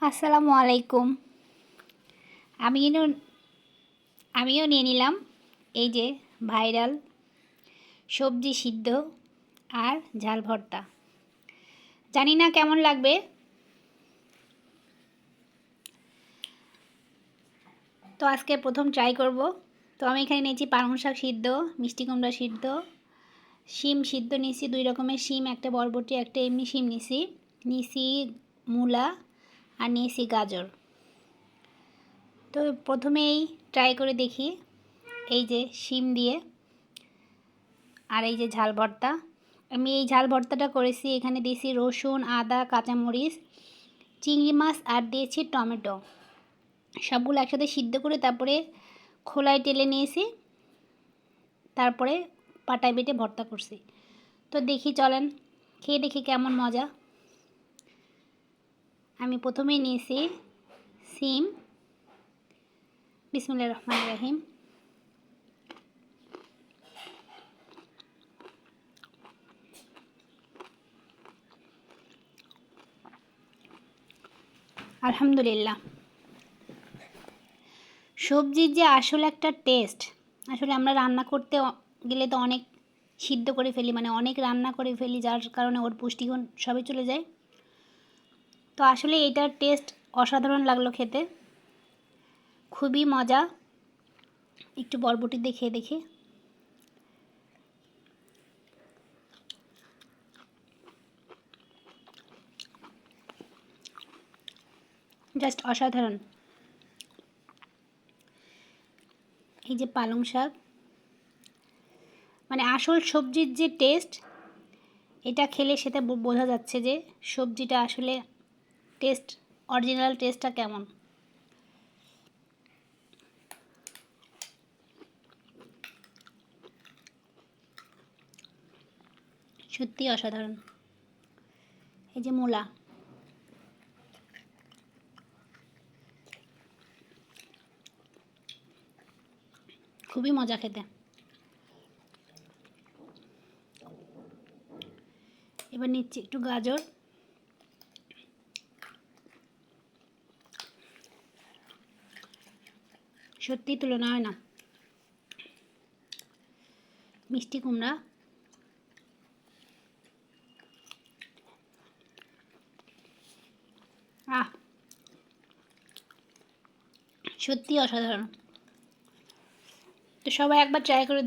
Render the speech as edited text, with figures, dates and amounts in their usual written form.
আসসালামু আলাইকুম। আমিও আমিও নিয়ে নিলাম এই যে ভাইরাল সবজি সিদ্ধ আর ঝাল ভর্তা। জানি না কেমন লাগবে। তো আজকে প্রথম ট্রাই করব। তো আমি এখানে নিয়েছি পালং শাক সিদ্ধ, মিষ্টি কুমড়া সিদ্ধ, শিম সিদ্ধ নিয়েছি, 2 রকমের শিম, একটা বরবটি একটা এমনি শিম নিয়েছি মূলা আর নিয়েছি গাজর। তো প্রথমেই ট্রাই করে দেখি এই যে শিম দিয়ে আর এই যে ঝাল ভর্তা। আমি এই ঝাল ভর্তাটা করেছি, এখানে দিয়েছি রসুন, আদা, কাঁচামরিচ, চিংড়ি মাছ আর দিয়েছি টমেটো। সবগুলো একসাথে সিদ্ধ করে তারপরে খোলায় টেলে নিয়েছি, তারপরে পাটায় বেটে ভর্তা করছি। তো দেখি, চলেন খেয়ে দেখি কেমন মজা। আমি প্রথমেই নিয়েছি সিম। বিসমিল্লাহির রহমানির রহিম। আলহামদুলিল্লাহ। সবজির যে আসলে একটা টেস্ট, আসলে আমরা রান্না করতে গেলে তো অনেক সিদ্ধ করে ফেলি, মানে অনেক রান্না করে ফেলি, যার কারণে ওর পুষ্টিগুণ সবই চলে যায়। তো আসলে এটার টেস্ট অসাধারণ লাগলো খেতে, খুবই মজা। একটু বরবটি দিয়ে খেয়ে দেখি। জাস্ট অসাধারণ। এই যে পালং শাক, মানে আসল সবজির যে টেস্ট, এটা খেলে সেটা বোঝা যাচ্ছে যে সবজিটা আসলে টেস্ট, অরিজিনাল টেস্টটা কেমন। সত্যি অসাধারণ। এই যে মূলা, খুবই মজা খেতে। এবার নিচ্ছি একটু গাজর। সত্যি তুলনা হয় না। মিষ্টি কুমড়া, সত্যি অসাধারণ। তো সবাই একবার ট্রাই করে